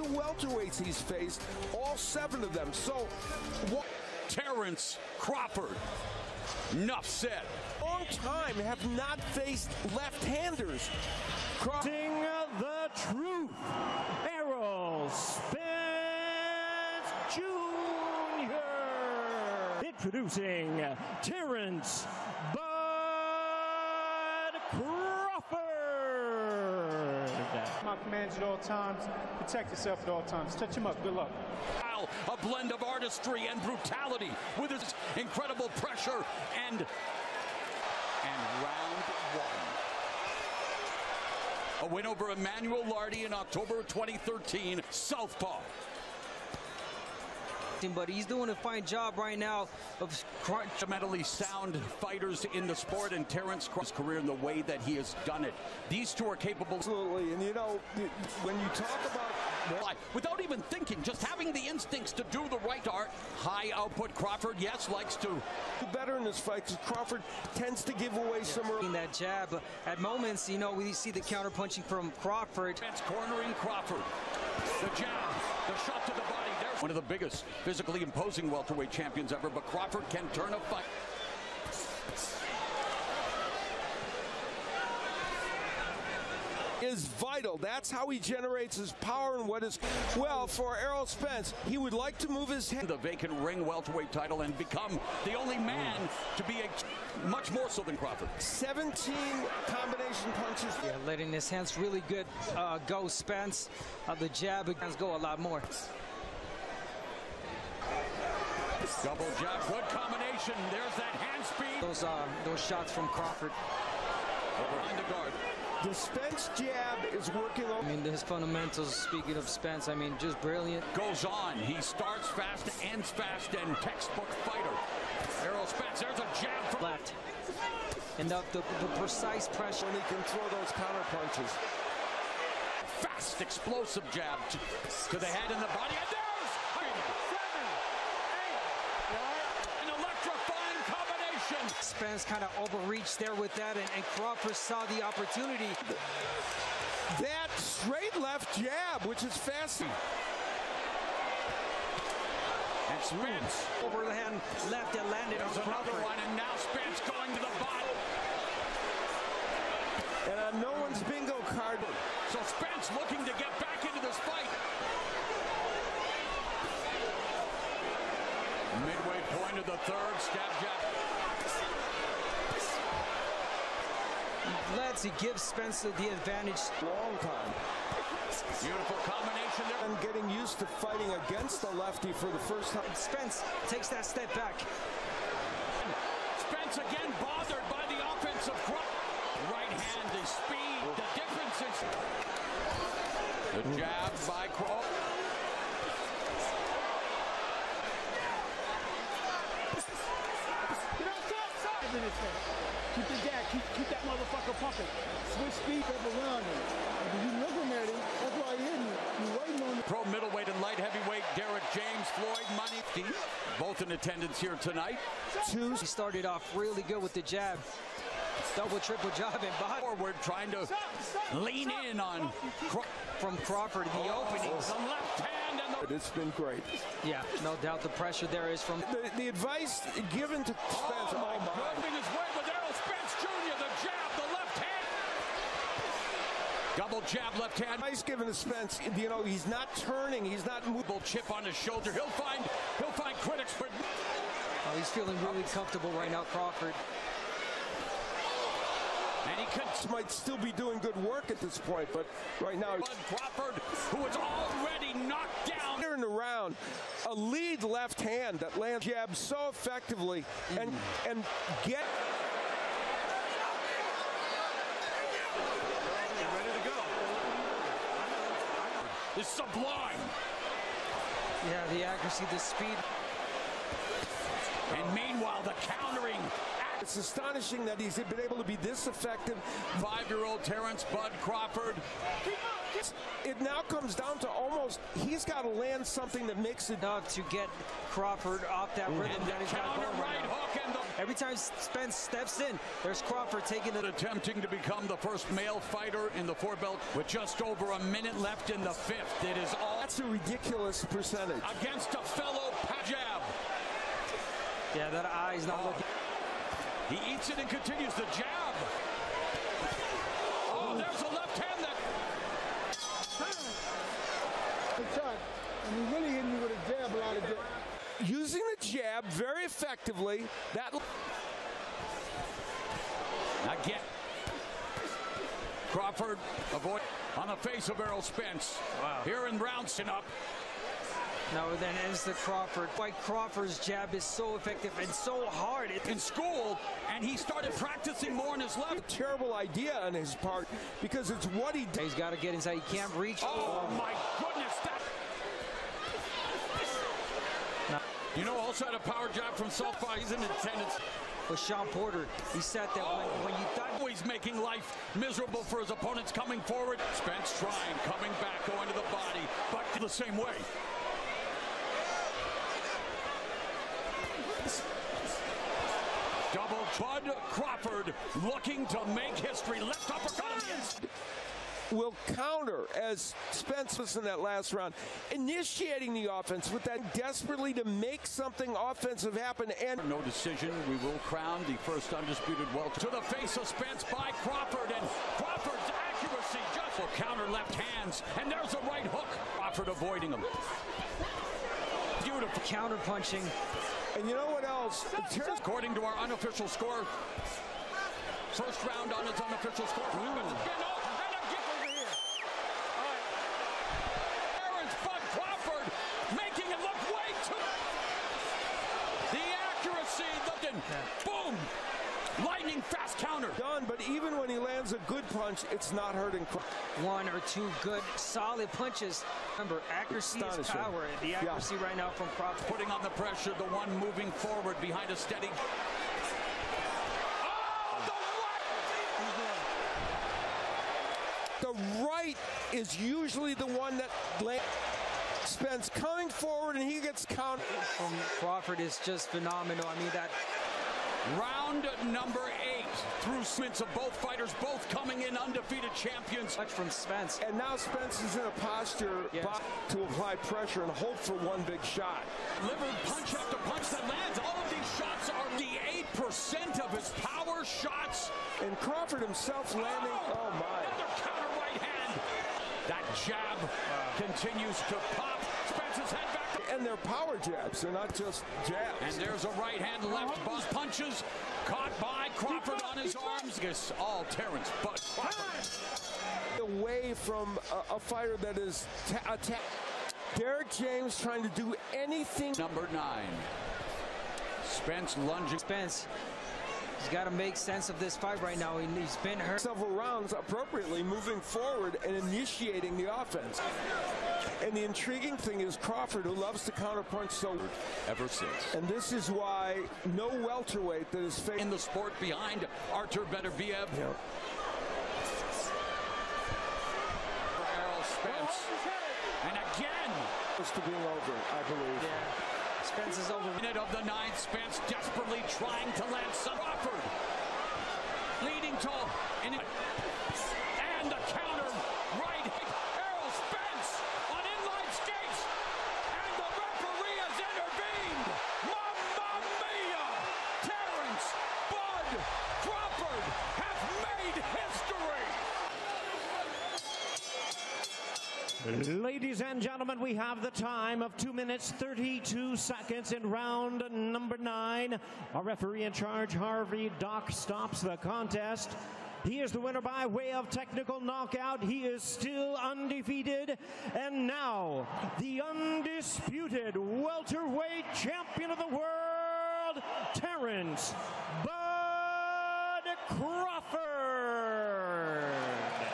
the welterweights he's faced, all 7 of them. So, Terence Crawford. Enough said. Long time have not faced left-handers. Crossing the truth, Errol Spence Jr. Introducing Terence Bud Crawford. My commands at all times. Protect yourself at all times. Touch him up. Good luck. A blend of artistry and brutality with his incredible pressure and round 1. A win over Emmanuel Lardy in October 2013, Southpaw. But he's doing a fine job right now of fundamentally sound fighters in the sport, and Terence Crawford's career in the way that he has done it. These two are capable. Absolutely, and you know, when you talk about without even thinking, just having the instincts to do the right art. High output Crawford, yes, likes to do better in this fight because Crawford tends to give away some early. That jab at moments, you know, we see the counter punching from Crawford. Spence cornering Crawford. The jab, the shot to the body. There's one of the biggest physically imposing welterweight champions ever, but Crawford can turn a fight. Is vital. That's how he generates his power and what is well for Errol Spence. He would like to move his head. The vacant ring welterweight title and become the only man to be much more so than Crawford. 17 combination punches. Yeah, letting his hands really good go, Spence. The jab hands go a lot more. Double jab, good combination. There's that hand speed. Those shots from Crawford. Behind the guard. The Spence jab is working on. I mean, his fundamentals, speaking of Spence, I mean, just brilliant. Goes on. He starts fast, ends fast, and textbook fighter. Errol Spence, there's a jab from left. And the precise pressure. When he can throw those counter punches. Fast, explosive jab to the head and the body. And there's an electrifying combination. Spence kind of overreached there with that, and Crawford saw the opportunity. That straight left jab, which is fascinating. And Spence over the hand left that landed on another Crawford. one, and now Spence going to the body. And no one's bingo card. So Spence looking to get back into this fight. Midway point of the third, stab jab. He gives Spence the advantage. Long time. Beautiful combination there. And getting used to fighting against the lefty for the first time. Spence takes that step back. Spence again bothered by the offensive right hand, the speed, the difference is the jab by Crawford. Keep the gag, keep that motherfucker pumping. Switch speed up around him. If you looking at him, that's why you're hitting him. You're waiting on him. Pro middleweight and light heavyweight Derek James, Floyd Money, both in attendance here tonight. He started off really good with the jab. Double, triple jab and body. Forward, trying to lean in on from Crawford in the opening. Some left hand and the... It's been great. Yeah, no doubt the pressure there is from... The advice given to Spence. Oh my God. His way with Errol Spence Jr., the jab, the left hand. Double jab, left hand. Advice given to Spence, you know, he's not turning, he's not moving. Chip on his shoulder. He'll find critics, but... Oh, he's feeling really comfortable right now, Crawford. And he might still be doing good work at this point, but right now... Bud Crawford, who is already knocked down. In the round, a lead left hand that lands jab so effectively and get... Ready to go. It's sublime. Yeah, the accuracy, the speed. And meanwhile, the countering. It's astonishing that he's been able to be this effective. 5-year-old Terence Bud Crawford. It now comes down to almost, he's got to land something that makes it enough to get Crawford off that rhythm and that he's got going right hook and the... Every time Spence steps in, there's Crawford taking it. Attempting to become the first male fighter in the 4-belt with just over a minute left in the 5th. It is all... That's a ridiculous percentage. Against a fellow jab. Yeah, that eye's not looking. He eats it and continues the jab. Oh, there's a left hand that. Good shot. And he really hit me with a jab, a lot of jab. Using the jab very effectively. That Again. Crawford avoid on the face of Errol Spence. Wow. Here in Roundson up. No, then ends the Crawford. Why Crawford's jab is so effective and so hard. In school, and he started practicing more on his left. a terrible idea on his part because it's what he does. He's got to get inside. He can't reach. Oh my goodness! That. You know, also had a power jab from Southpaw. He's in attendance. With Sean Porter, he said that when you thought Always making life miserable for his opponents coming forward. Spence trying, coming back, going to the body, but the same way. Double Bud Crawford looking to make history. Left uppercut on the inside. Will counter as Spence was in that last round, initiating the offense with that desperately to make something offensive happen. And No decision. We will crown the first undisputed welter. To the face of Spence by Crawford, and Crawford's accuracy just will counter left hands, and there's a right hook. Crawford avoiding him. Beautiful. counter punching. and you know what else? According to our unofficial score, first round on its unofficial score. Terrence Bud Crawford making it look way too. The accuracy, boom, lightning fast counter. Done, but even when he lands a good punch, it's not hurting. One or two good, solid punches. Remember, accuracy is Astonishing. power. The accuracy right now from Crawford. Putting on the pressure, the one moving forward behind a steady. The right is usually the one that Spence coming forward and he gets counted. From Crawford is just phenomenal. I mean, that Round number 8 through Spence of both fighters, both coming in undefeated champions. touch from Spence. And now Spence is in a posture Yes. to apply pressure and hope for one big shot. Delivered punch after punch that lands. All of these shots are the 8% of his power shots. And Crawford himself landing, oh my. Another counter right hand. That jab continues to pop. Spence's head back. And they're power jabs, they're not just jabs. And there's a right hand left buzz punches. Caught by Crawford on his arms. It's all Terrence Bud Crawford. Away from a fighter that is attack. Derek James trying to do anything. Number 9. Spence lunging. Spence, he's got to make sense of this fight right now. He's been hurt. Several rounds appropriately moving forward and initiating the offense. And the intriguing thing is Crawford, who loves to counterpunch so Ever since. and this is why no welterweight that is In the sport behind Artur Beterbiev. Yep. For Errol Spence. And again. Close to being over, I believe. Yeah, Spence is over. Minute of the 9th, Spence desperately trying to land some. Crawford leading to and the counter right. Errol Spence on inline skates, and the referee has intervened. Mamma mia! Terrence Bud Crawford has made history. Ladies and gentlemen, we have the time of 2 minutes 32 seconds in round number 9. Our referee in charge, Harvey Doc, stops the contest. He is the winner by way of technical knockout. He is still undefeated. And now, the undisputed welterweight champion of the world, Terrence Bud Crawford.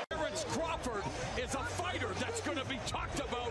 Terrence Crawford is a fighter that's going to be talked about